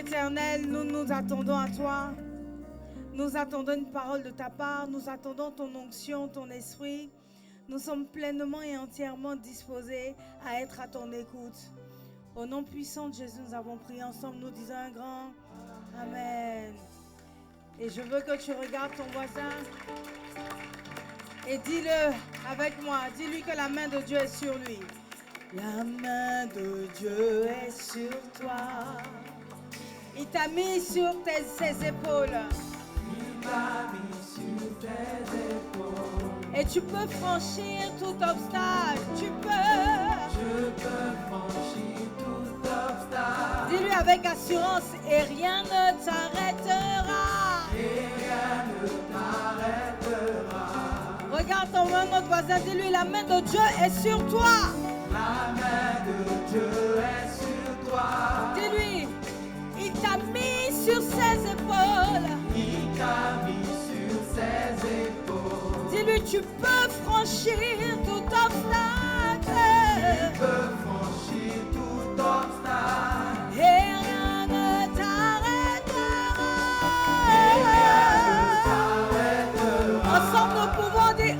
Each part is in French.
éternel, nous nous attendons à toi. Nous attendons une parole de ta part. Nous attendons ton onction, ton esprit. Nous sommes pleinement et entièrement disposés à être à ton écoute. Au nom puissant de Jésus, nous avons prié ensemble. Nous disons un grand Amen. Et je veux que tu regardes ton voisin et dis-le avec moi. Dis-lui que la main de Dieu est sur lui. La main de Dieu est sur toi. Il t'a mis sur ses épaules. Il t'a mis sur tes épaules. Et tu peux franchir tout obstacle. Tu peux. Je peux franchir tout obstacle. Dis-lui avec assurance et rien ne t'arrêtera. Et rien ne t'arrêtera. Regarde ton voisin, dis-lui la main de Dieu est sur toi. La main de Dieu est sur toi. Dis-lui, il t'a mis sur ses épaules. Il t'a mis sur ses épaules. Dis-lui, tu peux franchir tout obstacle. Tu peux franchir tout obstacle. Et rien ne t'arrêtera. Et rien ne t'arrêtera. Ensemble, nous pouvons dire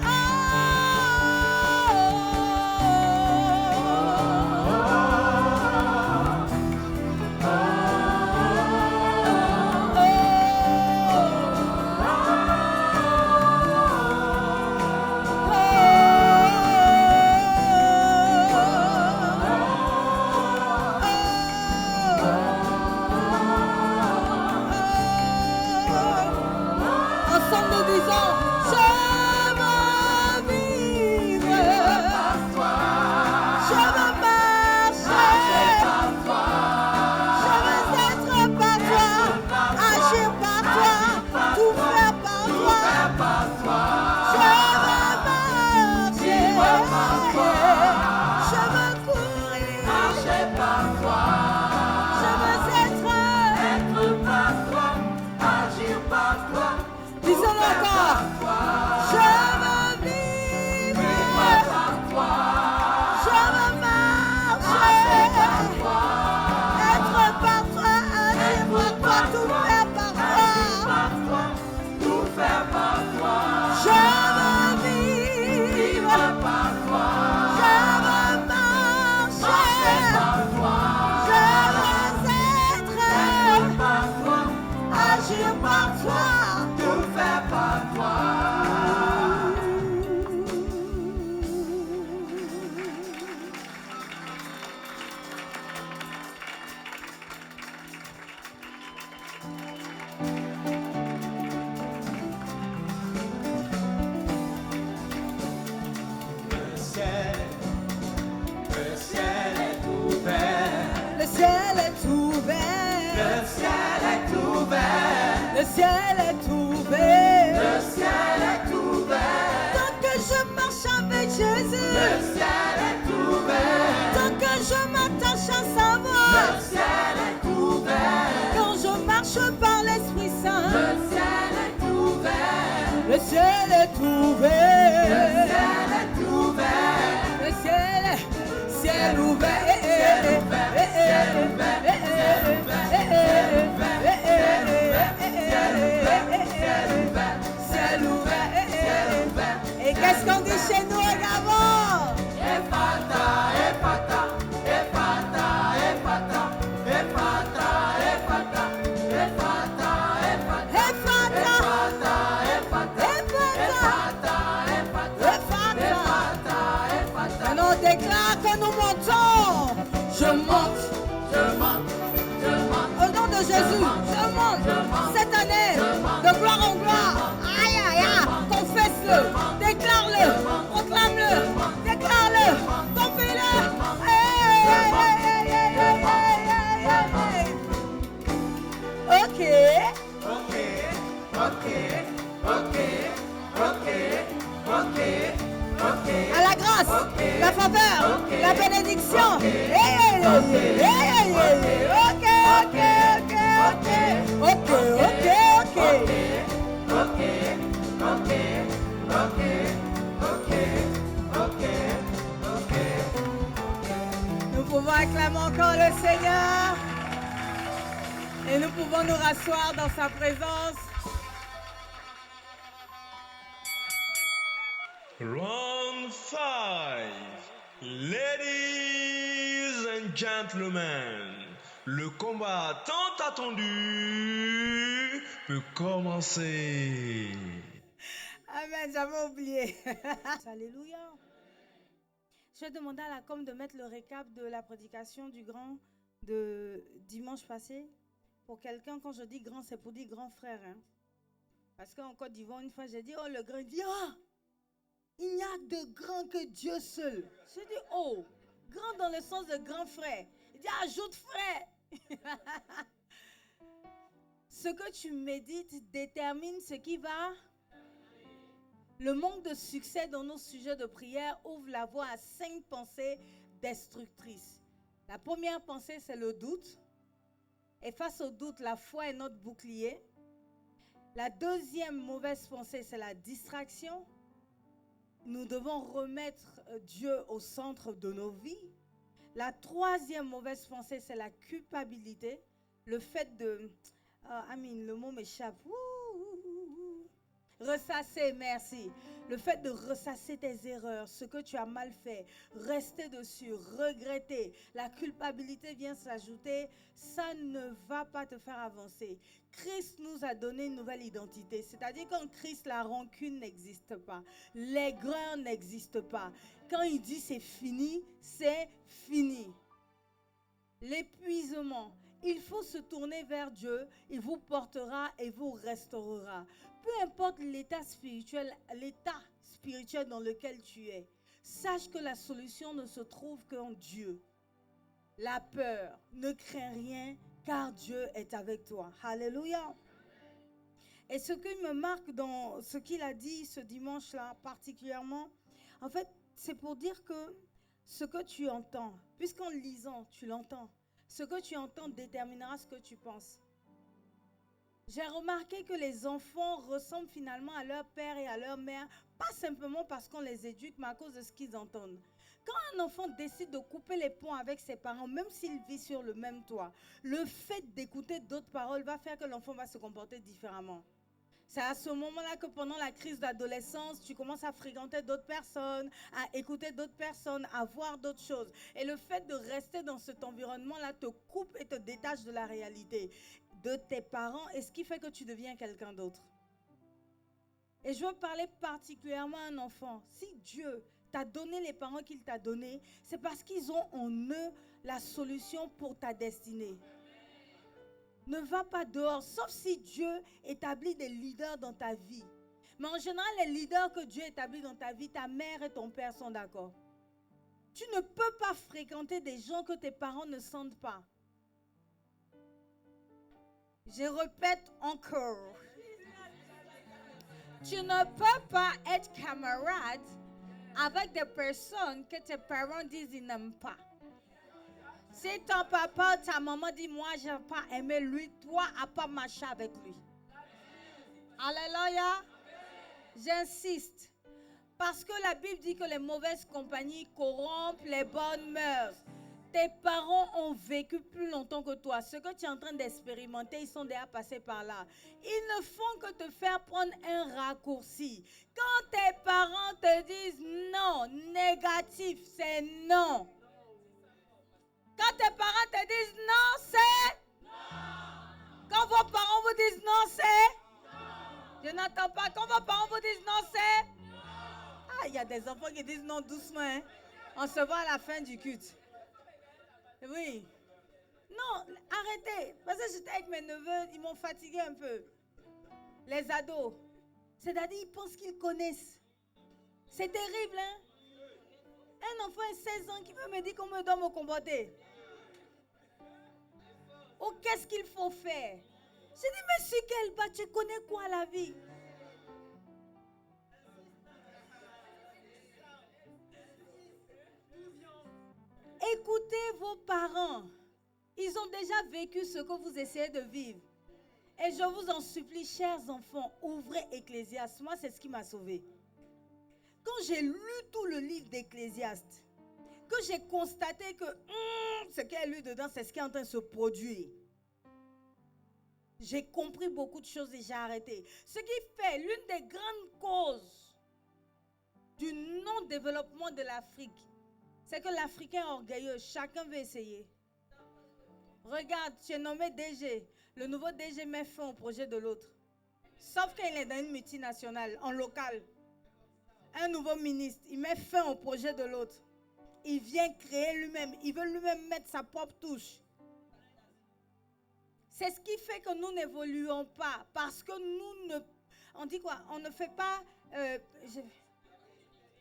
le ciel est ouvert. Le ciel est ouvert. Tant que je marche avec Jésus. Le ciel est ouvert. Tant que je m'attache à sa voix. Le ciel est ouvert. Quand je marche par l'Esprit Saint. Le ciel est ouvert. Le ciel est ouvert. Le ciel est ouvert. Le ciel ouvert. Ciel ouvert. Ciel ouvert. Et qu'est-ce qu'on dit chez nous à Gabon? Ephata, Ephata, Ephata, Ephata, Ephata, Ephata, Ephata, Ephata, Ephata. Alors on déclare que nous montons. Je monte. Je monte, je monte. Au nom de Jésus, je monte. Cette année, de gloire en gloire. Aïe, aïe, aïe. Confesse-le. Déclare-le. Proclame-le. Déclare-le. Confie-le. Ok. Ok, ok, ok, ok, ok, ok. À la grâce, la faveur, la bénédiction. Nous pouvons acclamer encore le Seigneur. Et nous pouvons nous rasseoir dans sa présence. Round 5. Ladies and gentlemen, le combat tant attendu peut commencer. Amen, j'avais oublié. Alléluia. Je vais demander à la com de mettre le récap de la prédication du grand de dimanche passé. Pour quelqu'un, quand je dis grand, c'est pour dire grand frère. Hein. Parce qu'en Côte d'Ivoire, une fois, j'ai dit, oh, le grand, il dit, oh, il n'y a de grand que Dieu seul. Je dis, oh, grand dans le sens de grand frère. Il dit, ajoute frère. Ce que tu médites détermine ce qui va. Le manque de succès dans nos sujets de prière ouvre la voie à 5 pensées destructrices. La première pensée, c'est le doute. Et face au doute, la foi est notre bouclier. La deuxième mauvaise pensée, c'est la distraction. Nous devons remettre Dieu au centre de nos vies. La troisième mauvaise pensée, c'est la culpabilité. Le fait de... le mot m'échappe. Ressasser, merci. Le fait de ressasser tes erreurs, ce que tu as mal fait, rester dessus, regretter. La culpabilité vient s'ajouter. Ça ne va pas te faire avancer. Christ nous a donné une nouvelle identité. C'est-à-dire qu'en Christ, la rancune n'existe pas. L'aigreur n'existe pas. Quand il dit c'est fini, c'est fini. L'épuisement. Il faut se tourner vers Dieu. Il vous portera et vous restaurera. Peu importe l'état spirituel dans lequel tu es, sache que la solution ne se trouve qu'en Dieu. La peur, ne crains rien, car Dieu est avec toi. Alléluia. Et ce qui me marque dans ce qu'il a dit ce dimanche-là, particulièrement, en fait, c'est pour dire que ce que tu entends, puisqu'en lisant, tu l'entends, ce que tu entends déterminera ce que tu penses. J'ai remarqué que les enfants ressemblent finalement à leur père et à leur mère, pas simplement parce qu'on les éduque, mais à cause de ce qu'ils entendent. Quand un enfant décide de couper les ponts avec ses parents, même s'il vit sur le même toit, le fait d'écouter d'autres paroles va faire que l'enfant va se comporter différemment. C'est à ce moment-là que pendant la crise d'adolescence, tu commences à fréquenter d'autres personnes, à écouter d'autres personnes, à voir d'autres choses. Et le fait de rester dans cet environnement-là te coupe et te détache de la réalité de tes parents, et ce qui fait que tu deviens quelqu'un d'autre. Et je veux parler particulièrement à un enfant. Si Dieu t'a donné les parents qu'il t'a donnés, c'est parce qu'ils ont en eux la solution pour ta destinée. Ne va pas dehors, sauf si Dieu établit des leaders dans ta vie. Mais en général, les leaders que Dieu établit dans ta vie, ta mère et ton père sont d'accord. Tu ne peux pas fréquenter des gens que tes parents ne sentent pas. Je répète encore. Tu ne peux pas être camarade avec des personnes que tes parents disent qu'ils n'aiment pas. Si ton papa ou ta maman dit, moi, je n'ai pas aimé lui, toi, à pas marcher avec lui. Alléluia. J'insiste. Parce que la Bible dit que les mauvaises compagnies corrompent les bonnes mœurs. Tes parents ont vécu plus longtemps que toi. Ce que tu es en train d'expérimenter, ils sont déjà passés par là. Ils ne font que te faire prendre un raccourci. Quand tes parents te disent non, négatif, c'est non. Quand tes parents te disent non, c'est non. Quand vos parents vous disent non, c'est non. Je n'entends pas. Quand vos parents vous disent non, c'est non. Ah, il y a des enfants qui disent non doucement. Hein. On se voit à la fin du culte. Oui. Non, arrêtez. Parce que j'étais avec mes neveux, ils m'ont fatigué un peu. Les ados. C'est-à-dire, ils pensent qu'ils connaissent. C'est terrible, hein? Un enfant de 16 ans qui veut me dire comment je dois me comporter. Ou qu'est-ce qu'il faut faire? Je dis, mais sur quelle base tu connais quoi la vie? Écoutez vos parents. Ils ont déjà vécu ce que vous essayez de vivre. Et je vous en supplie, chers enfants, ouvrez Ecclésiaste. Moi, c'est ce qui m'a sauvé. Quand j'ai lu tout le livre d'Ecclésiaste, que j'ai constaté que ce qu'il y a lu dedans, c'est ce qui est en train de se produire. J'ai compris beaucoup de choses et j'ai arrêté. Ce qui fait l'une des grandes causes du non-développement de l'Afrique, c'est que l'Africain est orgueilleux. Chacun veut essayer. Regarde, tu es nommé DG. Le nouveau DG met fin au projet de l'autre. Sauf qu'il est dans une multinationale, en local. Un nouveau ministre, il met fin au projet de l'autre. Il vient créer lui-même. Il veut lui-même mettre sa propre touche. C'est ce qui fait que nous n'évoluons pas. Parce que nous ne... On dit quoi? On ne fait pas...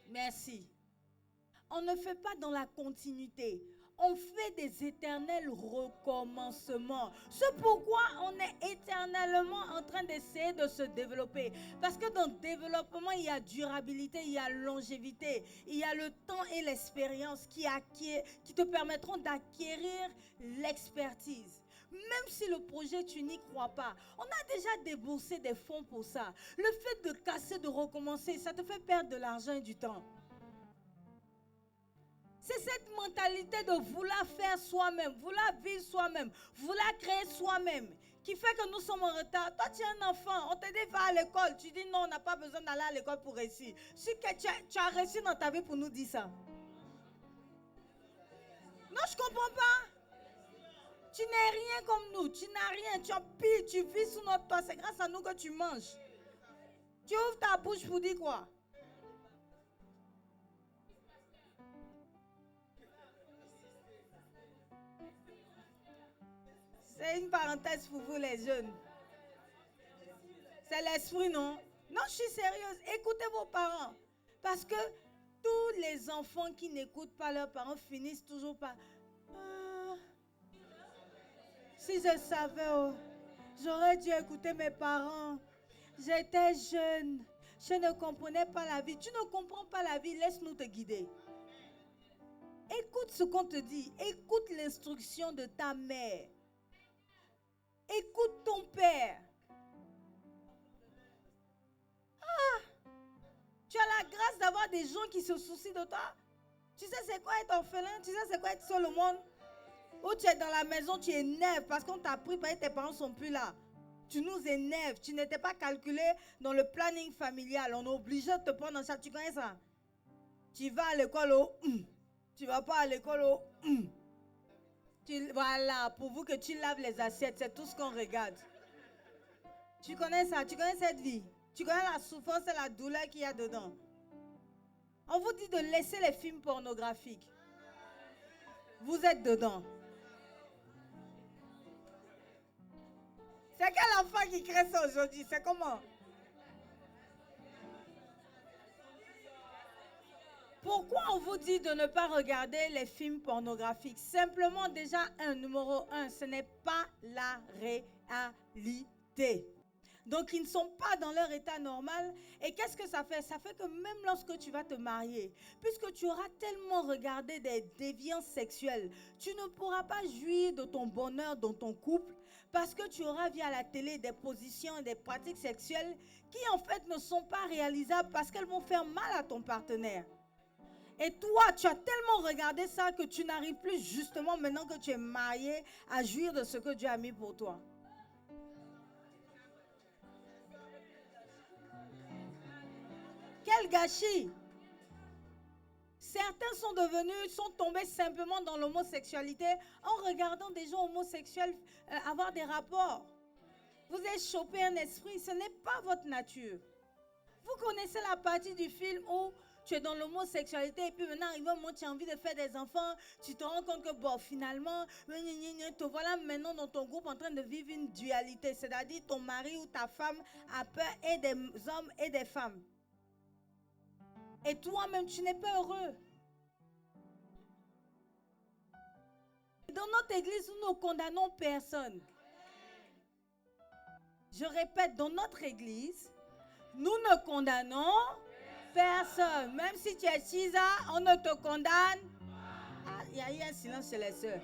Merci. On ne fait pas dans la continuité. On fait des éternels recommencements. C'est pourquoi on est éternellement en train d'essayer de se développer. Parce que dans le développement, il y a durabilité, il y a longévité. Il y a le temps et l'expérience qui te permettront d'acquérir l'expertise. Même si le projet, tu n'y crois pas. On a déjà déboursé des fonds pour ça. Le fait de casser, de recommencer, ça te fait perdre de l'argent et du temps. C'est cette mentalité de vouloir faire soi-même, vouloir vivre soi-même, vouloir créer soi-même, qui fait que nous sommes en retard. Toi, tu es un enfant, on te dit va à l'école. Tu dis non, on n'a pas besoin d'aller à l'école pour réussir. Si tu as réussi dans ta vie pour nous dire ça. Non, je ne comprends pas. Tu n'es rien comme nous, tu n'as rien, tu as pire, tu vis sous notre toit. C'est grâce à nous que tu manges. Tu ouvres ta bouche pour dire quoi? C'est une parenthèse pour vous les jeunes. C'est l'esprit, non? Non, je suis sérieuse. Écoutez vos parents. Parce que tous les enfants qui n'écoutent pas leurs parents finissent toujours par... si je savais, j'aurais dû écouter mes parents. J'étais jeune. Je ne comprenais pas la vie. Tu ne comprends pas la vie, laisse-nous te guider. Écoute ce qu'on te dit. Écoute l'instruction de ta mère. Écoute ton père. Tu as la grâce d'avoir des gens qui se soucient de toi. Tu sais c'est quoi être orphelin? Tu sais c'est quoi être seul au monde? Ou tu es dans la maison, tu énerves parce qu'on t'a pris parce que tes parents ne sont plus là. Tu nous énerves. Tu n'étais pas calculé dans le planning familial. On est obligé de te prendre en charge. Tu connais ça? Tu vas à l'école au... Tu vas pas à l'école au... Voilà, pour vous que tu laves les assiettes, c'est tout ce qu'on regarde. Tu connais ça, tu connais cette vie. Tu connais la souffrance et la douleur qu'il y a dedans. On vous dit de laisser les films pornographiques. Vous êtes dedans. C'est quel enfant qui crée ça aujourd'hui? C'est comment? Pourquoi on vous dit de ne pas regarder les films pornographiques? Simplement déjà, numéro 1, ce n'est pas la réalité. Donc, ils ne sont pas dans leur état normal. Et qu'est-ce que ça fait? Ça fait que même lorsque tu vas te marier, puisque tu auras tellement regardé des déviances sexuelles, tu ne pourras pas jouir de ton bonheur dans ton couple parce que tu auras vu à la télé des positions et des pratiques sexuelles qui en fait ne sont pas réalisables parce qu'elles vont faire mal à ton partenaire. Et toi, tu as tellement regardé ça que tu n'arrives plus justement maintenant que tu es marié à jouir de ce que Dieu a mis pour toi. Quel gâchis! Certains sont tombés simplement dans l'homosexualité en regardant des gens homosexuels avoir des rapports. Vous êtes chopé un esprit, ce n'est pas votre nature. Vous connaissez la partie du film où tu es dans l'homosexualité et puis maintenant, arrivé au moment où tu as envie de faire des enfants, tu te rends compte que bon, finalement, te voilà maintenant dans ton groupe en train de vivre une dualité, c'est-à-dire ton mari ou ta femme a peur et des hommes et des femmes. Et toi-même, tu n'es pas heureux. Dans notre église, nous ne condamnons personne. Je répète, dans notre église, nous ne condamnons personne. Même si tu es Chisa, on ne te condamne. Ah, il y a eu un silence chez les sœurs.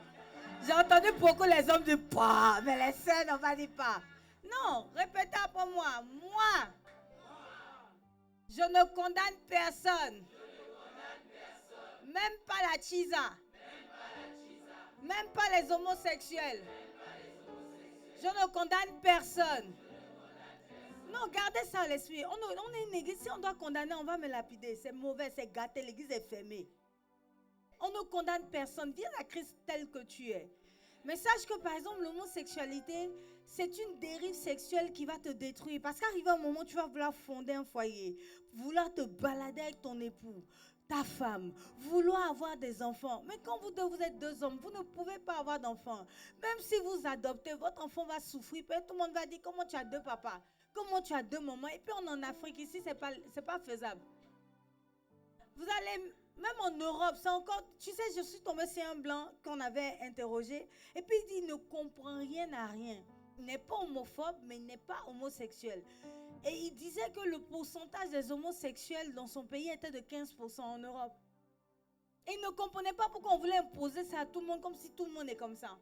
J'ai entendu beaucoup les hommes dire pas, mais les sœurs n'ont pas dit pas. Non, répétez après moi. Moi, je ne condamne personne. Même pas la Chisa. Même pas les homosexuels. Je Je ne condamne personne. Non, gardez ça à l'esprit. On est une église. Si on doit condamner, on va me lapider. C'est mauvais, c'est gâté. L'église est fermée. On ne condamne personne. Viens à Christ tel que tu es. Mais sache que, par exemple, l'homosexualité, c'est une dérive sexuelle qui va te détruire. Parce qu'arrivé un moment, tu vas vouloir fonder un foyer, vouloir te balader avec ton époux, ta femme, vouloir avoir des enfants. Mais quand vous êtes deux hommes, vous ne pouvez pas avoir d'enfants. Même si vous adoptez, votre enfant va souffrir. Tout le monde va dire, comment tu as deux papas? Comment tu as deux mamans? Et puis on est en Afrique, ici, c'est pas faisable. Vous allez, même en Europe, c'est encore... Tu sais, je suis tombée sur un blanc qu'on avait interrogé. Et puis il dit, il ne comprend rien à rien. Il n'est pas homophobe, mais il n'est pas homosexuel. Et il disait que le pourcentage des homosexuels dans son pays était de 15% en Europe. Et il ne comprenait pas pourquoi on voulait imposer ça à tout le monde, comme si tout le monde est comme ça.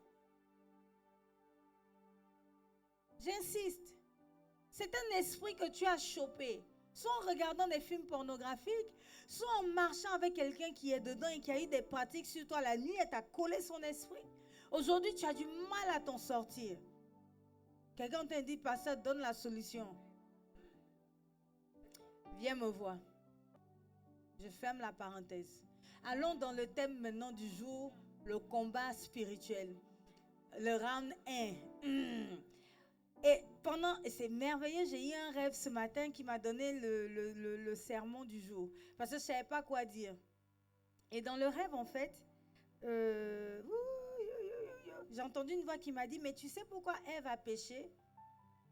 J'insiste. C'est un esprit que tu as chopé. Soit en regardant des films pornographiques, soit en marchant avec quelqu'un qui est dedans et qui a eu des pratiques sur toi la nuit et t'a collé son esprit. Aujourd'hui, tu as du mal à t'en sortir. Quelqu'un t'a dit, pasteur, donne la solution. Viens me voir. Je ferme la parenthèse. Allons dans le thème maintenant du jour, le combat spirituel. Le round 1. Et c'est merveilleux, j'ai eu un rêve ce matin qui m'a donné le sermon du jour. Parce que je ne savais pas quoi dire. Et dans le rêve, en fait, j'ai entendu une voix qui m'a dit, mais tu sais pourquoi Ève a péché?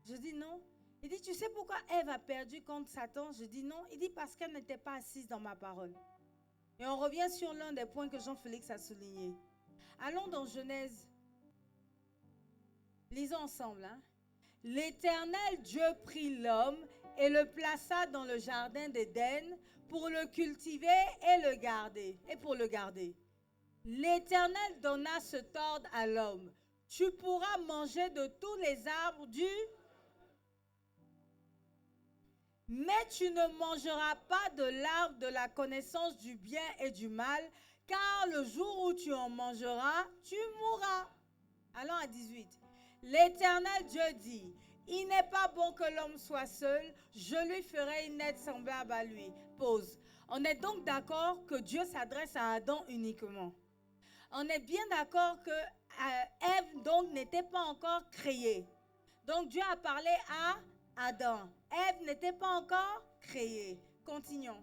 Je dis non. Il dit, tu sais pourquoi Ève a perdu contre Satan? Je dis non. Il dit, parce qu'elle n'était pas assise dans ma parole. Et on revient sur l'un des points que Jean-Félix a souligné. Allons dans Genèse. Lisons ensemble, hein. L'Éternel Dieu prit l'homme et le plaça dans le jardin d'Éden pour le cultiver et le garder. L'Éternel donna cet ordre à l'homme. Tu pourras manger de tous les arbres mais tu ne mangeras pas de l'arbre de la connaissance du bien et du mal, car le jour où tu en mangeras, tu mourras. Allons à 18. L'Éternel Dieu dit, il n'est pas bon que l'homme soit seul, je lui ferai une aide semblable à lui. Pause. On est donc d'accord que Dieu s'adresse à Adam uniquement. On est bien d'accord que Ève donc n'était pas encore créée. Donc Dieu a parlé à Adam. Ève n'était pas encore créée. Continuons.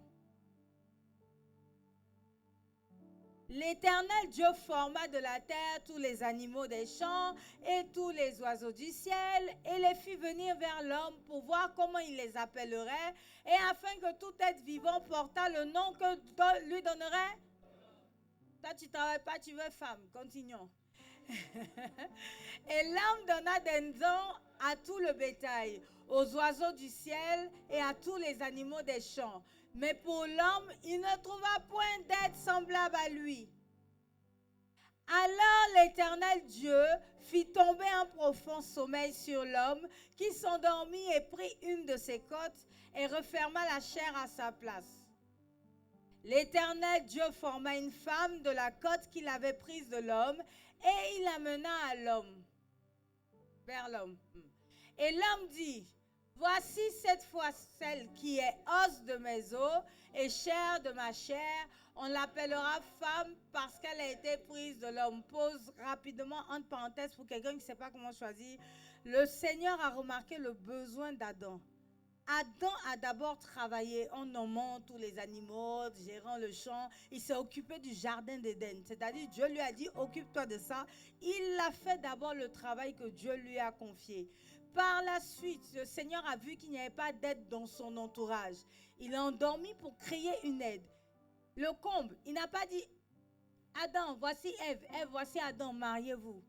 L'Éternel Dieu forma de la terre tous les animaux des champs et tous les oiseaux du ciel et les fit venir vers l'homme pour voir comment il les appellerait et afin que tout être vivant portât le nom que lui donnerait. Toi, tu ne travailles pas, tu veux femme. Continuons. Et l'homme donna des noms à tout le bétail, aux oiseaux du ciel et à tous les animaux des champs. Mais pour l'homme, il ne trouva point d'être semblable à lui. Alors l'Éternel Dieu fit tomber un profond sommeil sur l'homme qui s'endormit et prit une de ses côtes et referma la chair à sa place. L'Éternel Dieu forma une femme de la côte qu'il avait prise de l'homme et il l'amena à l'homme, vers l'homme. Et l'homme dit, voici cette fois celle qui est os de mes os et chair de ma chair. On l'appellera femme parce qu'elle a été prise de l'homme. Pose rapidement entre parenthèses pour quelqu'un qui ne sait pas comment choisir. Le Seigneur a remarqué le besoin d'Adam. Adam a d'abord travaillé en nommant tous les animaux, gérant le champ. Il s'est occupé du jardin d'Éden. C'est-à-dire, Dieu lui a dit, occupe-toi de ça. Il a fait d'abord le travail que Dieu lui a confié. Par la suite, le Seigneur a vu qu'il n'y avait pas d'aide dans son entourage. Il a endormi pour créer une aide. Le comble, il n'a pas dit, Adam, voici Ève, Ève, voici Adam, mariez-vous.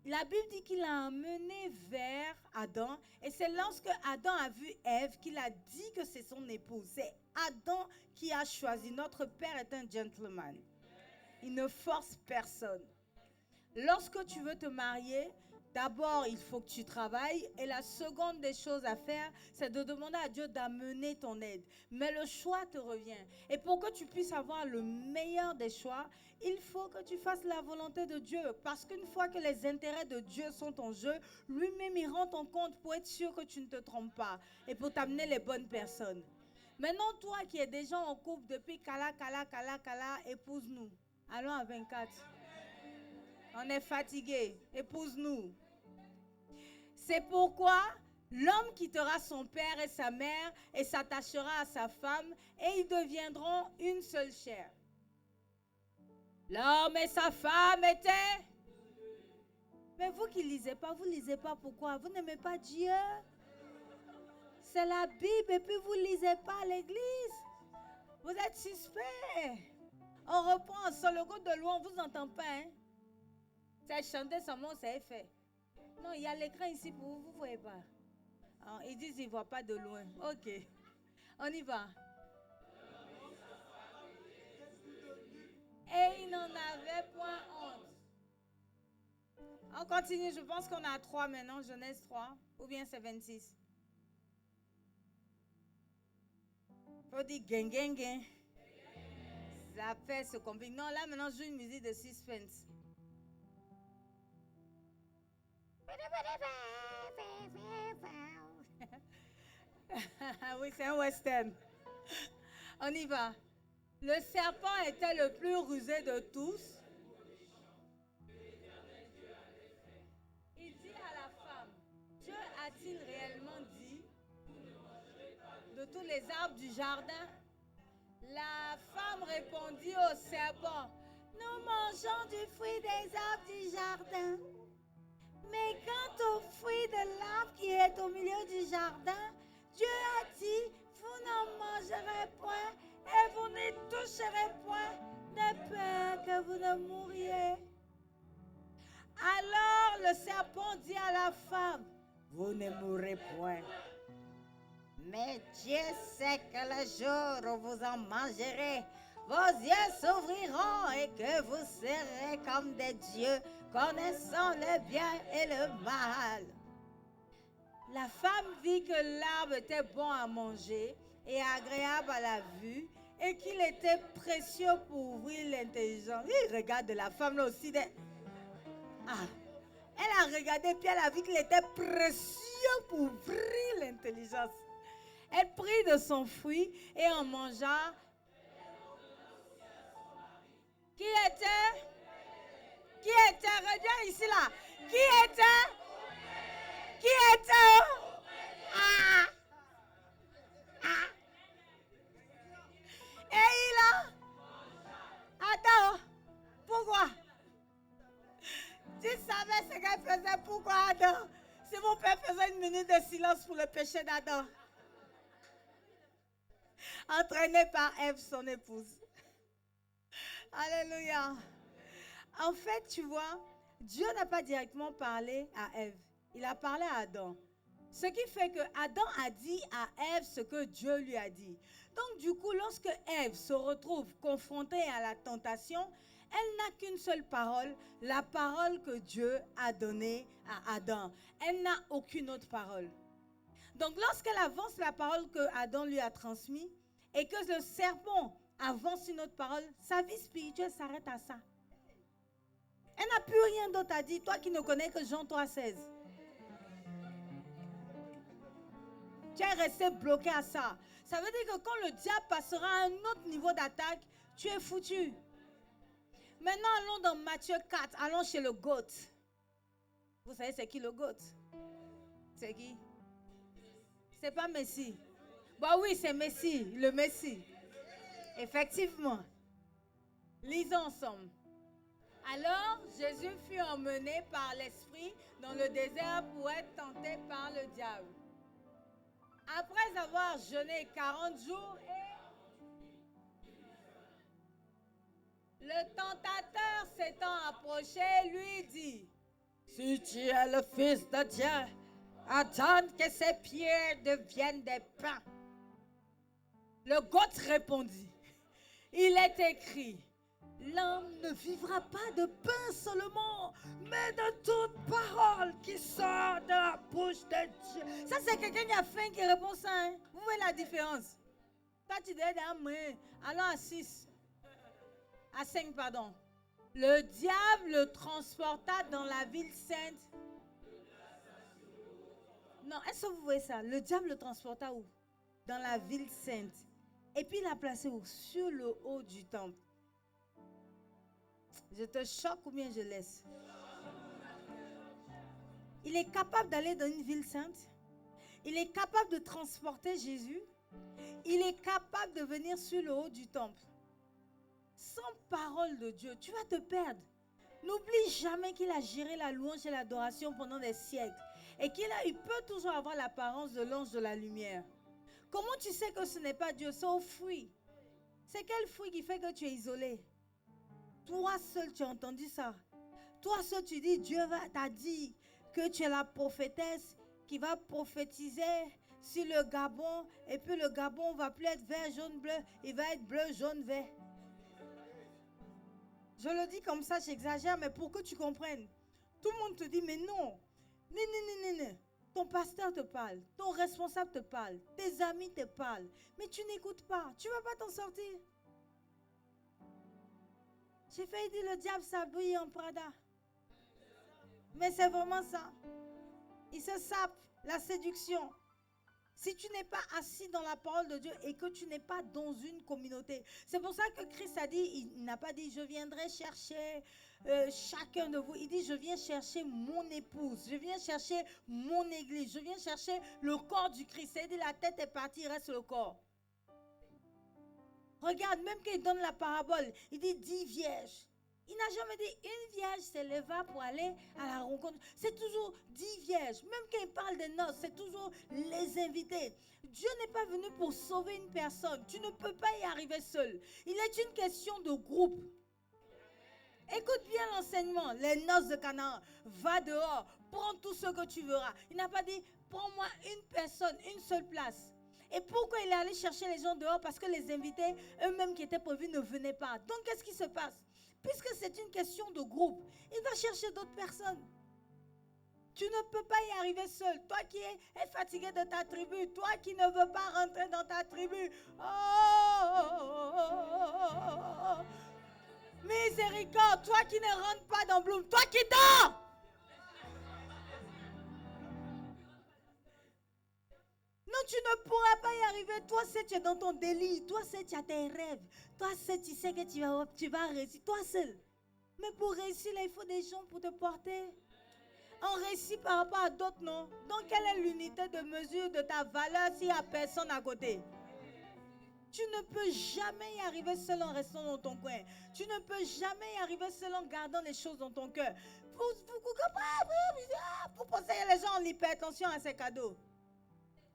La Bible dit qu'il l'a amené vers Adam et c'est lorsque Adam a vu Ève qu'il a dit que c'est son épouse. C'est Adam qui a choisi. Notre Père est un gentleman. Il ne force personne. Lorsque tu veux te marier, d'abord, il faut que tu travailles. Et la seconde des choses à faire, c'est de demander à Dieu d'amener ton aide. Mais le choix te revient. Et pour que tu puisses avoir le meilleur des choix, il faut que tu fasses la volonté de Dieu. Parce qu'une fois que les intérêts de Dieu sont en jeu, lui-même, il rend en compte pour être sûr que tu ne te trompes pas et pour t'amener les bonnes personnes. Maintenant, toi qui es déjà en couple depuis Kala, épouse-nous. Allons à 24. On est fatigué. Épouse-nous. C'est pourquoi l'homme quittera son père et sa mère et s'attachera à sa femme et ils deviendront une seule chair. L'homme et sa femme étaient... Mais vous qui ne lisez pas, vous ne lisez pas pourquoi? Vous n'aimez pas Dieu? C'est la Bible et puis vous ne lisez pas à l'église. Vous êtes suspect. On reprend sur le groupe de loin, on ne vous entend pas. Hein? C'est chanter seulement, c'est fait. Non, il y a l'écran ici pour vous, vous ne voyez pas. Alors, ils disent qu'ils ne voient pas de loin. Ok, on y va. Et il n'en avait point honte. On continue, je pense qu'on a 3 maintenant, Genèse 3, ou bien c'est 26. Faut dire gang, gang, gang. Ça fait se complique. Non, là maintenant, je joue une musique de suspense. Oui, c'est un western. On y va. Le serpent était le plus rusé de tous. Il dit à la femme, Dieu a-t-il réellement dit de tous les arbres du jardin? La femme répondit au serpent, nous mangeons du fruit des arbres du jardin. Mais quant au fruit de l'arbre qui est au milieu du jardin, Dieu a dit, vous n'en mangerez point et vous n'y toucherez point, de peur que vous ne mouriez. Alors le serpent dit à la femme, vous ne mourrez point. Mais Dieu sait que le jour où vous en mangerez, vos yeux s'ouvriront et que vous serez comme des dieux, connaissant le bien et le mal. La femme vit que l'arbre était bon à manger et agréable à la vue et qu'il était précieux pour ouvrir l'intelligence. Il regarde la femme là aussi. Elle a regardé puis elle a vu qu'il était précieux pour ouvrir l'intelligence. Elle prit de son fruit et en mangea. Qui était? Qui était? Reviens ici là. Qui était? Qui était? Ah! Ah! Et il a? Attends. Pourquoi? Tu savais ce qu'elle faisait. Pourquoi Adam? Si mon père faisait une minute de silence pour le péché d'Adam. Entraîné par Ève, son épouse. Alléluia. En fait, tu vois, Dieu n'a pas directement parlé à Ève. Il a parlé à Adam. Ce qui fait que Adam a dit à Ève ce que Dieu lui a dit. Donc du coup, lorsque Ève se retrouve confrontée à la tentation, elle n'a qu'une seule parole, la parole que Dieu a donnée à Adam. Elle n'a aucune autre parole. Donc lorsqu'elle avance la parole que Adam lui a transmise et que le serpent avance une autre parole, sa vie spirituelle s'arrête à ça. Elle n'a plus rien d'autre à dire, toi qui ne connais que Jean 3,16. Tu es resté bloqué à ça. Ça veut dire que quand le diable passera à un autre niveau d'attaque, tu es foutu. Maintenant, allons dans Matthieu 4, allons chez le GOAT. Vous savez c'est qui le GOAT? C'est qui? C'est pas Messie. Bah oui, c'est Messie, le Messie. Effectivement. Lisons ensemble. Alors, Jésus fut emmené par l'Esprit dans le désert pour être tenté par le diable. Après avoir jeûné 40 jours, le tentateur s'étant approché, lui dit, si tu es le Fils de Dieu, attends que ces pierres deviennent des pains. Le GOAT répondit, il est écrit, L'homme ne vivra pas de pain seulement, mais de toute parole qui sort de la bouche de Dieu. Ça, c'est quelqu'un qui a faim qui répond ça. Hein? Vous voyez la différence? Toi, tu dis, allons à 6. À 5, pardon. Le diable le transporta dans la ville sainte. Non, est-ce que vous voyez ça? Le diable le transporta où? Dans la ville sainte. Et puis il l'a placé où? Sur le haut du temple. Je te choque ou bien je laisse? Il est capable d'aller dans une ville sainte. Il est capable de transporter Jésus. Il est capable de venir sur le haut du temple. Sans parole de Dieu, tu vas te perdre. N'oublie jamais qu'il a géré la louange et l'adoration pendant des siècles. Et il peut toujours avoir l'apparence de l'ange de la lumière. Comment tu sais que ce n'est pas Dieu? C'est au fruit. C'est quel fruit qui fait que tu es isolé? Toi seul, tu as entendu ça. Toi seul, tu dis, Dieu t'a dit que tu es la prophétesse qui va prophétiser sur le Gabon. Et puis le Gabon ne va plus être vert, jaune, bleu. Il va être bleu, jaune, vert. Je le dis comme ça, j'exagère, mais pour que tu comprennes. Tout le monde te dit, mais non. Non. Ton pasteur te parle, ton responsable te parle, tes amis te parlent. Mais tu n'écoutes pas, tu ne vas pas t'en sortir. J'ai failli dire le diable s'habille en Prada. Mais c'est vraiment ça. Il se sape, la séduction. Si tu n'es pas assis dans la parole de Dieu et que tu n'es pas dans une communauté. C'est pour ça que Christ a dit, il n'a pas dit je viendrai chercher chacun de vous. Il dit je viens chercher mon épouse, je viens chercher mon église, je viens chercher le corps du Christ. Il dit la tête est partie, il reste le corps. Regarde, même quand il donne la parabole, il dit 10 vierges. Il n'a jamais dit une vierge s'éleva pour aller à la rencontre. C'est toujours 10 vierges. Même quand il parle des noces, c'est toujours les invités. Dieu n'est pas venu pour sauver une personne. Tu ne peux pas y arriver seul. Il est une question de groupe. Écoute bien l'enseignement. Les noces de Canaan. Va dehors. Prends tout ce que tu verras. Il n'a pas dit, prends-moi une personne, une seule place. Et pourquoi il est allé chercher les gens dehors? Parce que les invités, eux-mêmes qui étaient prévus, ne venaient pas. Donc, qu'est-ce qui se passe? Puisque c'est une question de groupe, il va chercher d'autres personnes. Tu ne peux pas y arriver seul. Toi qui es fatigué de ta tribu, toi qui ne veux pas rentrer dans ta tribu. Oh, miséricorde, toi qui ne rentres pas dans Bloom, toi qui dors. Non, tu ne pourras pas y arriver. Toi, tu es dans ton délit. Toi, tu as tes rêves. Toi, tu sais que tu vas réussir. Toi seul. Mais pour réussir, là, il faut des gens pour te porter. On réussit par rapport à d'autres, non? Donc, quelle est l'unité de mesure de ta valeur s'il n'y a personne à côté? Tu ne peux jamais y arriver seul en restant dans ton coin. Tu ne peux jamais y arriver seul en gardant les choses dans ton cœur. Pour conseiller les gens en hypertension à ces cadeaux.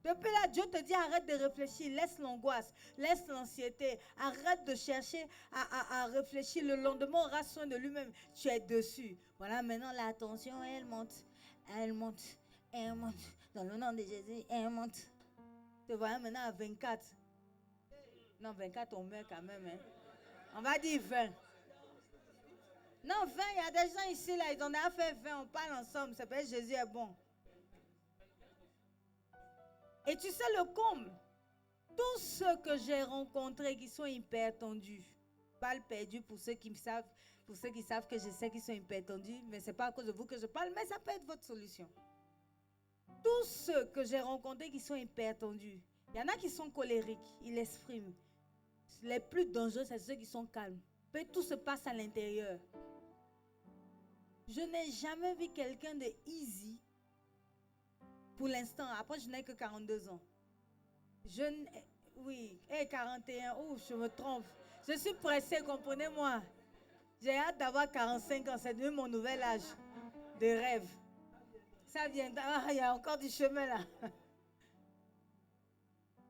Depuis là, Dieu te dit arrête de réfléchir, laisse l'angoisse, laisse l'anxiété, arrête de chercher à réfléchir. Le lendemain aura soin de lui-même. Tu es dessus. Voilà, maintenant la tension, elle monte, elle monte, elle monte. Dans le nom de Jésus, elle monte. Te voilà maintenant à 24. Non, 24, on meurt quand même. Hein. On va dire 20. Non, 20, il y a des gens ici, là, ils en ont fait 20, on parle ensemble. Ça s'appelle Jésus est bon. Et tu sais le comble, tous ceux que j'ai rencontrés qui sont hyper tendus, balle perdue pour ceux qui savent, que je sais qu'ils sont hyper tendus, mais ce n'est pas à cause de vous que je parle, mais ça peut être votre solution. Tous ceux que j'ai rencontrés qui sont hyper tendus, il y en a qui sont colériques, ils l'expriment. Les plus dangereux, c'est ceux qui sont calmes. Mais tout se passe à l'intérieur. Je n'ai jamais vu quelqu'un de easy. Pour l'instant, après je n'ai que 42 ans. Oui, et 41, je me trompe. Je suis pressée, comprenez-moi. J'ai hâte d'avoir 45 ans, c'est devenu mon nouvel âge de rêve. Ça viendra, il y a encore du chemin là.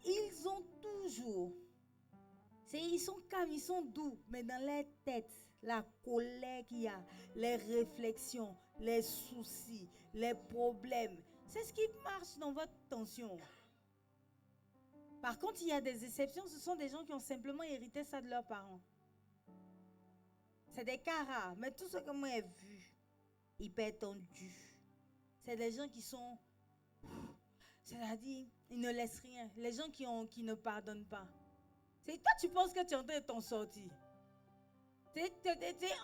Ils ont toujours, ils sont calmes, ils sont doux, mais dans leur tête, la colère qu'il y a, les réflexions, les soucis, les problèmes, c'est ce qui marche dans votre tension. Par contre, il y a des exceptions, ce sont des gens qui ont simplement hérité ça de leurs parents. C'est des cas rares. Mais tout ce que moi j'ai vu, hyper tendu, c'est des gens qui sont... C'est-à-dire, ils ne laissent rien. Les gens qui ne pardonnent pas. C'est toi, tu penses que tu es en train de t'en sortir.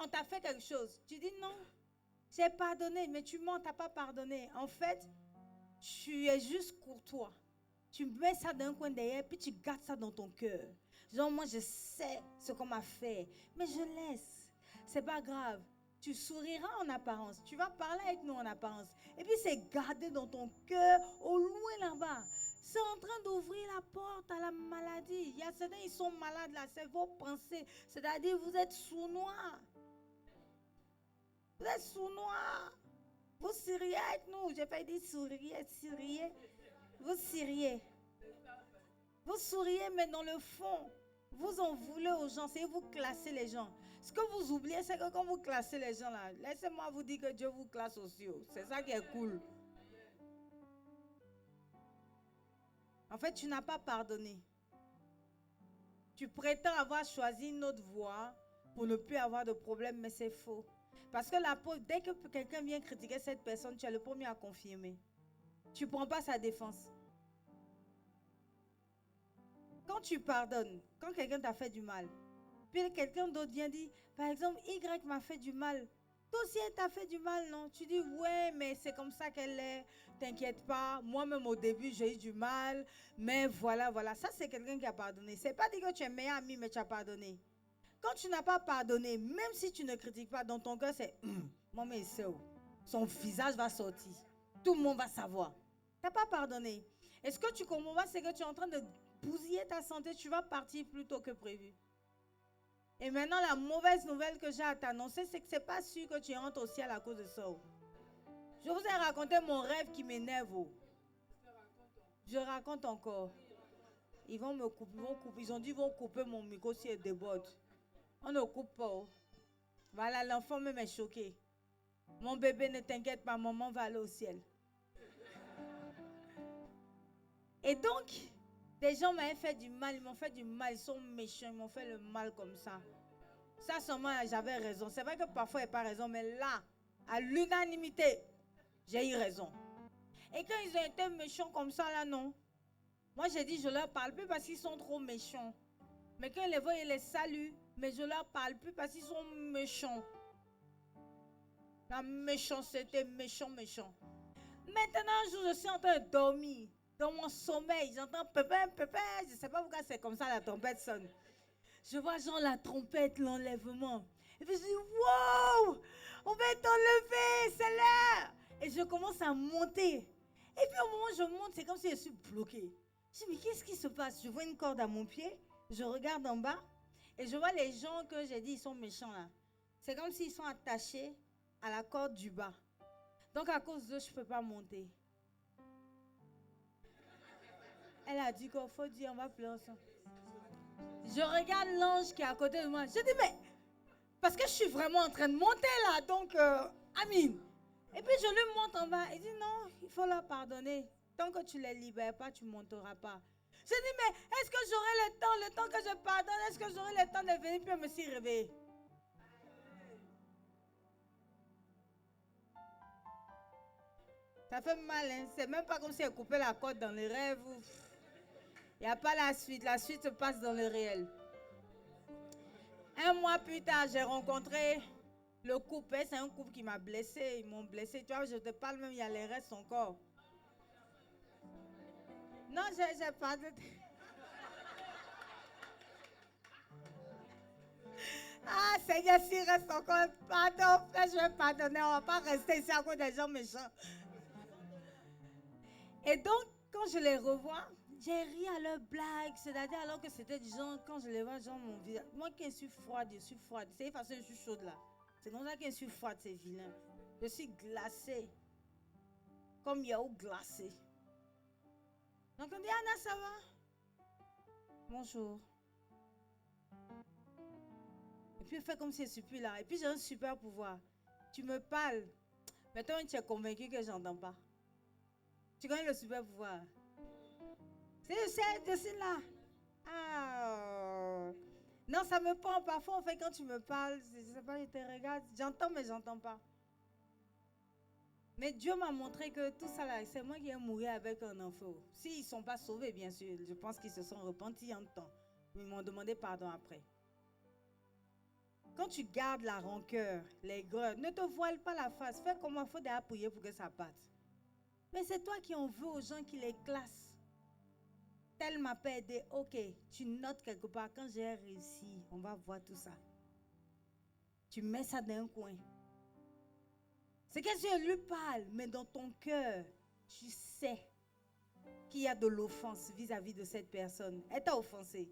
On t'a fait quelque chose. Tu dis non, j'ai pardonné, mais tu mens, tu n'as pas pardonné. En fait, tu es juste courtois. Tu mets ça dans un coin derrière, puis tu gardes ça dans ton cœur. Genre, moi, je sais ce qu'on m'a fait, mais je laisse. C'est pas grave. Tu souriras en apparence. Tu vas parler avec nous en apparence. Et puis, c'est gardé dans ton cœur, au loin là-bas. C'est en train d'ouvrir la porte à la maladie. Il y a certains, ils sont malades là. C'est vos pensées. C'est-à-dire, vous êtes sournois. Vous êtes sournois. Vous souriez avec nous. J'ai pas dit souriez. Vous souriez. Vous souriez, mais dans le fond, vous en voulez aux gens. C'est vous classer les gens. Ce que vous oubliez, c'est que quand vous classez les gens là, laissez-moi vous dire que Dieu vous classe aussi. C'est ça qui est cool. En fait, tu n'as pas pardonné. Tu prétends avoir choisi une autre voie pour ne plus avoir de problème, mais c'est faux. Parce que dès que quelqu'un vient critiquer cette personne, tu es le premier à confirmer. Tu ne prends pas sa défense. Quand tu pardonnes, quand quelqu'un t'a fait du mal, puis quelqu'un d'autre vient dire, par exemple, Y m'a fait du mal. Toi aussi, elle t'a fait du mal, non? Tu dis, ouais, mais c'est comme ça qu'elle est. T'inquiète pas. Moi-même, au début, j'ai eu du mal. Mais voilà. Ça, c'est quelqu'un qui a pardonné. C'est pas dire que tu es meilleur ami, mais tu as pardonné. Quand tu n'as pas pardonné, même si tu ne critiques pas, dans ton cœur, c'est, moi, mais c'est où? Son visage va sortir. Tout le monde va savoir. Tu n'as pas pardonné. Et ce que tu comprends pas, c'est que tu es en train de bousiller ta santé. Tu vas partir plus tôt que prévu. Et maintenant, la mauvaise nouvelle que j'ai à t'annoncer, c'est que ce n'est pas sûr que tu rentres au ciel à cause de ça. Je vous ai raconté mon rêve qui m'énerve. Je raconte encore. Ils vont me couper, ils ont dit qu'ils vont couper mon micro si elle déborde. On ne coupe pas. Voilà, l'enfant même est choqué. Mon bébé, ne t'inquiète pas, maman va aller au ciel. Et donc, des gens m'avaient fait du mal, ils m'ont fait du mal, ils sont méchants, ils m'ont fait le mal comme ça. Ça seulement, j'avais raison. C'est vrai que parfois, il n'y a pas raison, mais là, à l'unanimité, j'ai eu raison. Et quand ils ont été méchants comme ça, là, non. Moi, j'ai dit, je ne leur parle plus parce qu'ils sont trop méchants. Mais quand ils les voient, ils les saluent, mais je ne leur parle plus parce qu'ils sont méchants. La méchanceté, méchant. Maintenant, un jour, je suis en train de dormir. Dans mon sommeil, j'entends pépin. Je ne sais pas pourquoi c'est comme ça, la trompette sonne. Je vois genre la trompette, l'enlèvement. Et puis je dis, wow, on va t'enlever, c'est l'heure. Et je commence à monter. Et puis au moment où je monte, c'est comme si je suis bloquée. Je dis, mais qu'est-ce qui se passe? Je vois une corde à mon pied, je regarde en bas, et je vois les gens que j'ai dit, ils sont méchants là. C'est comme s'ils sont attachés à la corde du bas. Donc à cause d'eux, je ne peux pas monter. Elle a dit qu'il faut dire, on va pleurer ensemble. Je regarde l'ange qui est à côté de moi. Je dis, mais, parce que je suis vraiment en train de monter là, donc, Amine. Et puis je lui montre en bas. Il dit, non, il faut leur pardonner. Tant que tu ne les libères pas, tu ne monteras pas. Je dis, mais est-ce que j'aurai le temps que je pardonne, est-ce que j'aurai le temps de venir puis me s'y réveiller? Ça fait mal, hein? C'est même pas comme si elle coupait la corde dans les rêves. Il n'y a pas la suite se passe dans le réel. Un mois plus tard, j'ai rencontré le couple. C'est un couple qui m'a blessé. Ils m'ont blessé. Tu vois, je te parle même, il y a les restes encore. Non, j'ai pas de... Ah, Seigneur, s'il reste encore, pardon, frère, je vais pardonner. On ne va pas rester ici à cause des gens méchants. Et donc, quand je les revois, j'ai ri à leurs blagues. C'est-à-dire, alors que c'était des gens, quand je les vois, genre mon visage. Moi qui suis froide, je suis froide. C'est parce que je suis chaude là. C'est comme ça que je suis froide, c'est vilain. Je suis glacée. Comme Yahoo glacé. Donc on dit, Anna, ça va? Bonjour. Et puis, elle fait comme si je ne suis plus là. Et puis, j'ai un super pouvoir. Tu me parles. Mais toi, tu es convaincu que je n'entends pas. Tu connais le super pouvoir? C'est je sais là. Ah. Non, ça me prend parfois, en fait, quand tu me parles, je ne sais pas, je te regarde, j'entends, mais je n'entends pas. Mais Dieu m'a montré que tout ça là, c'est moi qui ai mouru avec un enfant. S'ils ne sont pas sauvés, bien sûr, je pense qu'ils se sont repentis en temps. Ils m'ont demandé pardon après. Quand tu gardes la rancœur, l'aigreur, ne te voile pas la face. Fais comment il faut déjà prier pour que ça parte. Mais c'est toi qui en veux aux gens qui les classent. Tel m'a pas aidé. Ok, tu notes quelque part. Quand j'ai réussi, on va voir tout ça. Tu mets ça dans un coin. C'est que Dieu lui parle, mais dans ton cœur, tu sais qu'il y a de l'offense vis-à-vis de cette personne. Elle t'a offensé.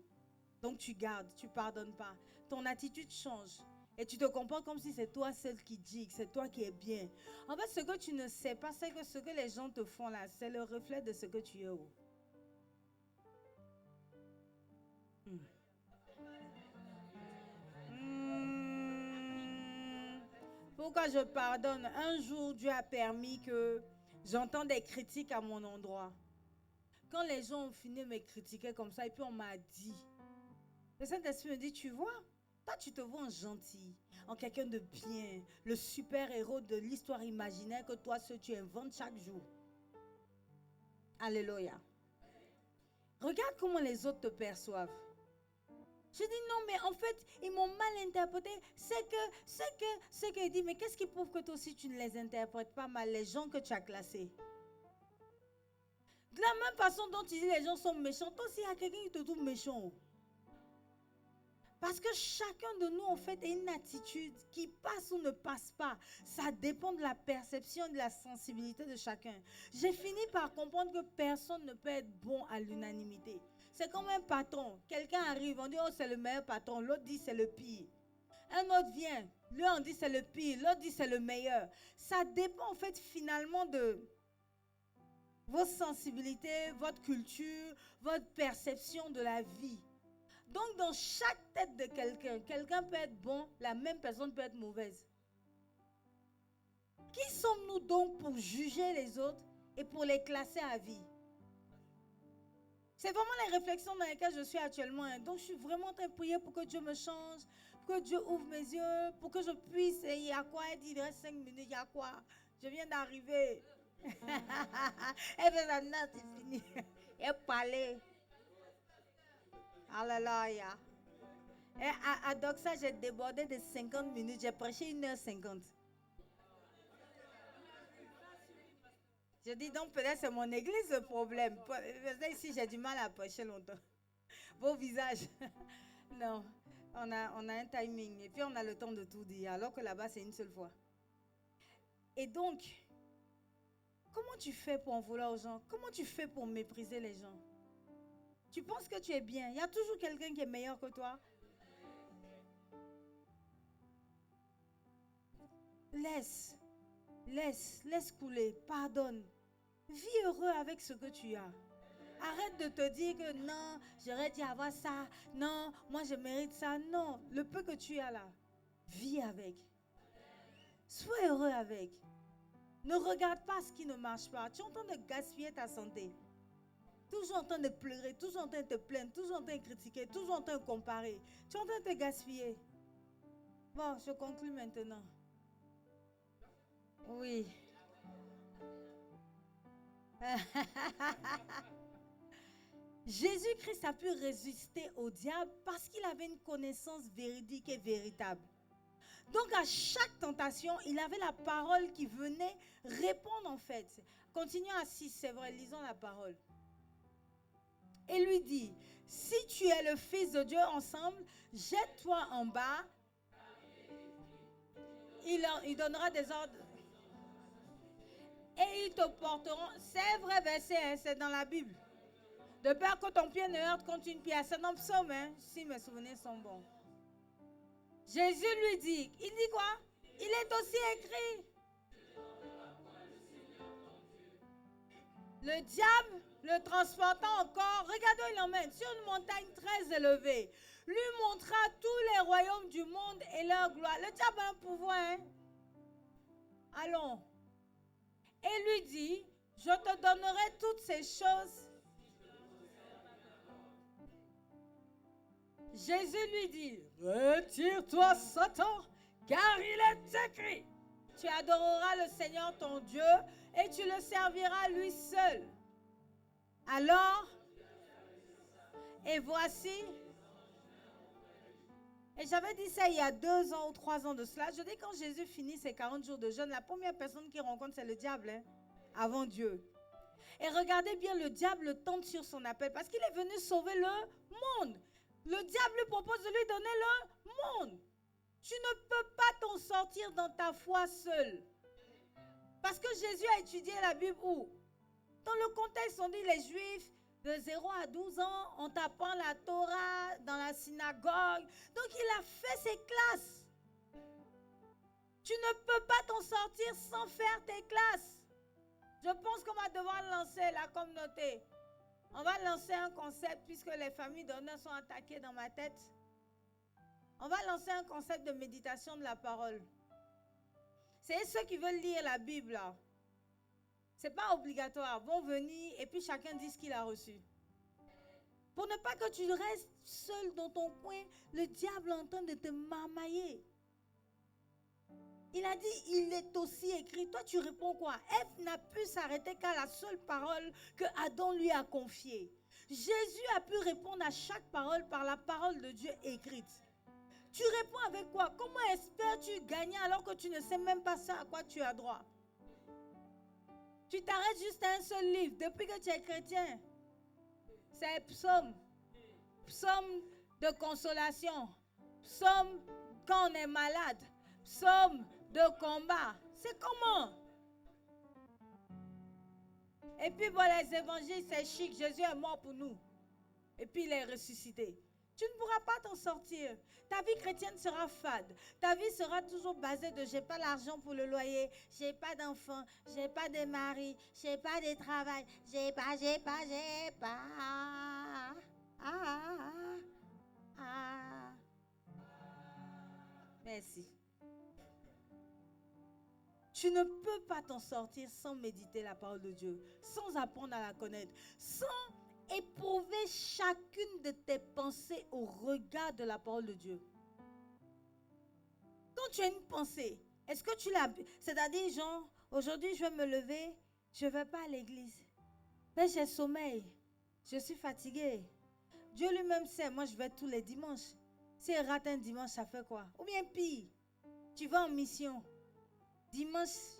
Donc tu gardes, tu ne pardonnes pas. Ton attitude change. Et tu te comportes comme si c'est toi seul qui dis, que c'est toi qui es bien. En fait, ce que tu ne sais pas, c'est que ce que les gens te font là, c'est le reflet de ce que tu es. Pourquoi je pardonne? Un jour, Dieu a permis que j'entende des critiques à mon endroit. Quand les gens ont fini de me critiquer comme ça, et puis on m'a dit, le Saint-Esprit me dit, tu vois, toi tu te vois en gentil, en quelqu'un de bien, le super-héros de l'histoire imaginaire que toi seul tu inventes chaque jour. Alléluia. Regarde comment les autres te perçoivent. Je dis non, mais en fait, ils m'ont mal interprété. C'est que, il dit, mais qu'est-ce qui prouve que toi aussi tu ne les interprètes pas mal, les gens que tu as classés? De la même façon dont tu dis les gens sont méchants, toi aussi il y a quelqu'un qui te trouve méchant. Parce que chacun de nous, en fait, a une attitude qui passe ou ne passe pas. Ça dépend de la perception, de la sensibilité de chacun. J'ai fini par comprendre que personne ne peut être bon à l'unanimité. C'est comme un patron. Quelqu'un arrive, on dit, oh, c'est le meilleur patron. L'autre dit, c'est le pire. Un autre vient, lui, on dit, c'est le pire. L'autre dit, c'est le meilleur. Ça dépend, en fait, finalement, de vos sensibilités, votre culture, votre perception de la vie. Donc, dans chaque tête de quelqu'un, quelqu'un peut être bon, la même personne peut être mauvaise. Qui sommes-nous donc pour juger les autres et pour les classer à vie? C'est vraiment les réflexions dans lesquelles je suis actuellement. Donc, je suis vraiment en train de prier pour que Dieu me change, pour que Dieu ouvre mes yeux, pour que je puisse. Il y a quoi? Elle dit, il reste 5 minutes, il y a quoi? Je viens d'arriver. Elle fait la note, c'est fini. Elle parlait. Alléluia. Et à Doxa, j'ai débordé de 50 minutes. J'ai prêché 1h50. Je dis donc peut-être c'est mon église le problème. Ici, j'ai du mal à prêcher longtemps. Vos visages. Non, on a un timing. Et puis on a le temps de tout dire. Alors que là-bas, c'est une seule fois. Et donc, comment tu fais pour en vouloir aux gens? Comment tu fais pour mépriser les gens? Tu penses que tu es bien. Il y a toujours quelqu'un qui est meilleur que toi. Laisse couler, pardonne. Vis heureux avec ce que tu as. Arrête de te dire que non, j'aurais dû avoir ça. Non, moi je mérite ça. Non, le peu que tu as là, vis avec. Sois heureux avec. Ne regarde pas ce qui ne marche pas. Tu es en train de gaspiller ta santé. Toujours en train de pleurer, toujours en train de te plaindre, toujours en train de critiquer, toujours en train de comparer. Tu es en train de te gaspiller. Bon, je conclue maintenant. Oui. Jésus-Christ a pu résister au diable parce qu'il avait une connaissance véridique et véritable. Donc à chaque tentation, il avait la parole qui venait répondre en fait. Continuons à 6, c'est vrai, lisons la parole. Et lui dit, si tu es le Fils de Dieu ensemble, jette-toi en bas. Il donnera des ordres. Et ils te porteront. C'est vrai verset, hein, c'est dans la Bible. De peur que ton pied ne heurte contre une pierre. C'est dans le psaume, hein, si mes souvenirs sont bons. Jésus lui dit, il dit quoi? Il est aussi écrit. Le diable le transportant encore, regardez où il l'emmène, sur une montagne très élevée. Lui montra tous les royaumes du monde et leur gloire. Le diable a un pouvoir, hein? Allons. Et lui dit, je te donnerai toutes ces choses. Jésus lui dit, retire-toi Satan, car il est écrit, tu adoreras le Seigneur ton Dieu et tu le serviras lui seul. Alors, et voici, et j'avais dit ça il y a 2 ans ou 3 ans de cela, je dis quand Jésus finit ses 40 jours de jeûne, la première personne qu'il rencontre c'est le diable, hein, avant Dieu. Et regardez bien, le diable le tente sur son appel parce qu'il est venu sauver le monde. Le diable lui propose de lui donner le monde. Tu ne peux pas t'en sortir dans ta foi seul. Parce que Jésus a étudié la Bible où? Dans le contexte, on dit les Juifs de 0 à 12 ans, on t'apprend la Torah dans la synagogue. Donc il a fait ses classes. Tu ne peux pas t'en sortir sans faire tes classes. Je pense qu'on va devoir lancer la communauté. On va lancer un concept puisque les familles d'honneur sont attaquées dans ma tête. On va lancer un concept de méditation de la parole. C'est ceux qui veulent lire la Bible là. Ce n'est pas obligatoire. Vont venir et puis chacun dit ce qu'il a reçu. Pour ne pas que tu restes seul dans ton coin, le diable est en train de te marmailler. Il a dit, il est aussi écrit. Toi, tu réponds quoi? Ève n'a pu s'arrêter qu'à la seule parole que Adam lui a confiée. Jésus a pu répondre à chaque parole par la parole de Dieu écrite. Tu réponds avec quoi? Comment espères-tu gagner alors que tu ne sais même pas ça à quoi tu as droit? Tu t'arrêtes juste à un seul livre depuis que tu es chrétien. C'est psaume. Psaume de consolation. Psaume quand on est malade. Psaume de combat. C'est comment? Et puis pour les évangiles, c'est chic. Jésus est mort pour nous. Et puis il est ressuscité. Tu ne pourras pas t'en sortir. Ta vie chrétienne sera fade. Ta vie sera toujours basée de j'ai pas l'argent pour le loyer, j'ai pas d'enfants, j'ai pas de mari, j'ai pas de travail, j'ai pas. Merci. Tu ne peux pas t'en sortir sans méditer la parole de Dieu, sans apprendre à la connaître, sans éprouver chacune de tes pensées au regard de la parole de Dieu. Quand tu as une pensée, est-ce que tu l'as... C'est-à-dire, genre, aujourd'hui je vais me lever, je ne vais pas à l'église. Mais j'ai sommeil, je suis fatiguée. Dieu lui-même sait, moi je vais tous les dimanches. Si il rate un dimanche, ça fait quoi? Ou bien pire, tu vas en mission. Dimanche,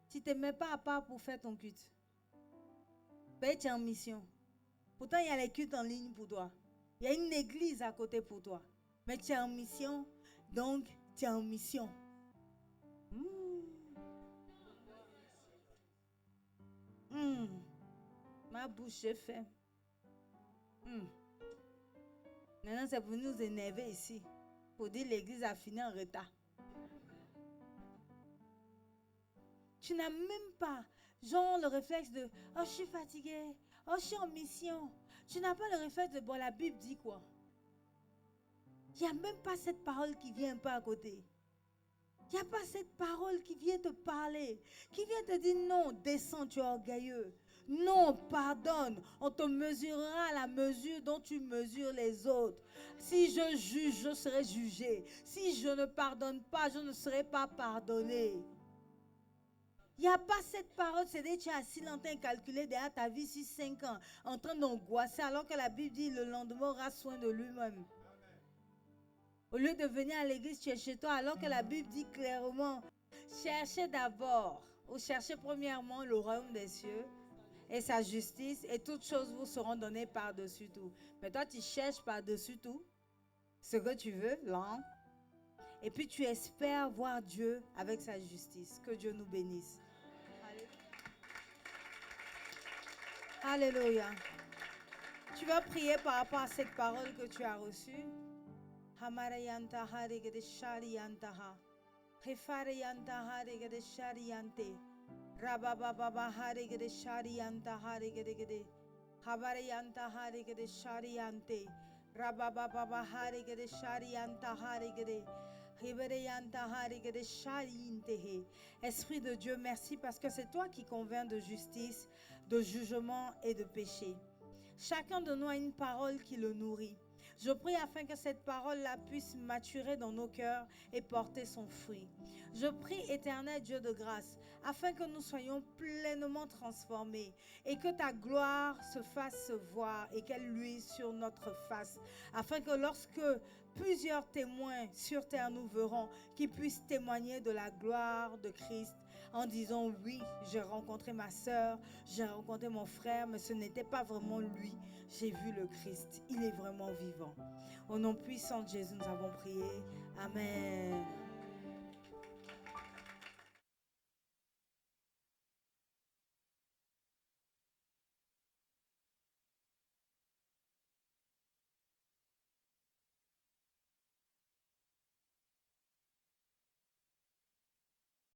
tu ne te mets pas à part pour faire ton culte. Ben, tu es en mission. Pourtant, il y a les cultes en ligne pour toi. Il y a une église à côté pour toi. Mais tu es en mission, donc tu es en mission. Ma bouche est faite. Maintenant, c'est pour nous énerver ici. Pour dire l'église a fini en retard. Tu n'as même pas, genre, le réflexe de « Oh, je suis fatiguée. Oh, je suis en mission. » Tu n'as pas le réflexe de « Bon, la Bible dit quoi? » Il n'y a même pas cette parole qui vient un peu à côté. Il n'y a pas cette parole qui vient te parler, qui vient te dire « Non, descends, tu es orgueilleux. Non, pardonne. On te mesurera à la mesure dont tu mesures les autres. Si je juge, je serai jugé. Si je ne pardonne pas, je ne serai pas pardonné. » Il n'y a pas cette parole, c'est que tu es assis longtemps et calculé derrière ta vie sur 5 ans, en train d'angoisser, alors que la Bible dit le lendemain aura soin de lui-même. Au lieu de venir à l'église, tu es chez toi, alors que la Bible dit clairement, cherchez d'abord, ou cherchez premièrement le royaume des cieux et sa justice, et toutes choses vous seront données par-dessus tout. Mais toi, tu cherches par-dessus tout ce que tu veux, là. Et puis tu espères voir Dieu avec sa justice. Que Dieu nous bénisse. Alléluia. Tu vas prier par rapport à cette parole que tu as reçue. Esprit de Dieu, merci parce que c'est toi qui convaincs de justice, de jugement et de péché. Chacun de nous a une parole qui le nourrit. Je prie afin que cette parole-là puisse maturer dans nos cœurs et porter son fruit. Je prie, Éternel Dieu de grâce, afin que nous soyons pleinement transformés et que ta gloire se fasse voir et qu'elle luise sur notre face, afin que lorsque plusieurs témoins sur terre nous verront, qu'ils puissent témoigner de la gloire de Christ en disant oui, j'ai rencontré ma sœur, j'ai rencontré mon frère, mais ce n'était pas vraiment lui. J'ai vu le Christ, il est vraiment vivant. Au nom puissant de Jésus, nous avons prié. Amen.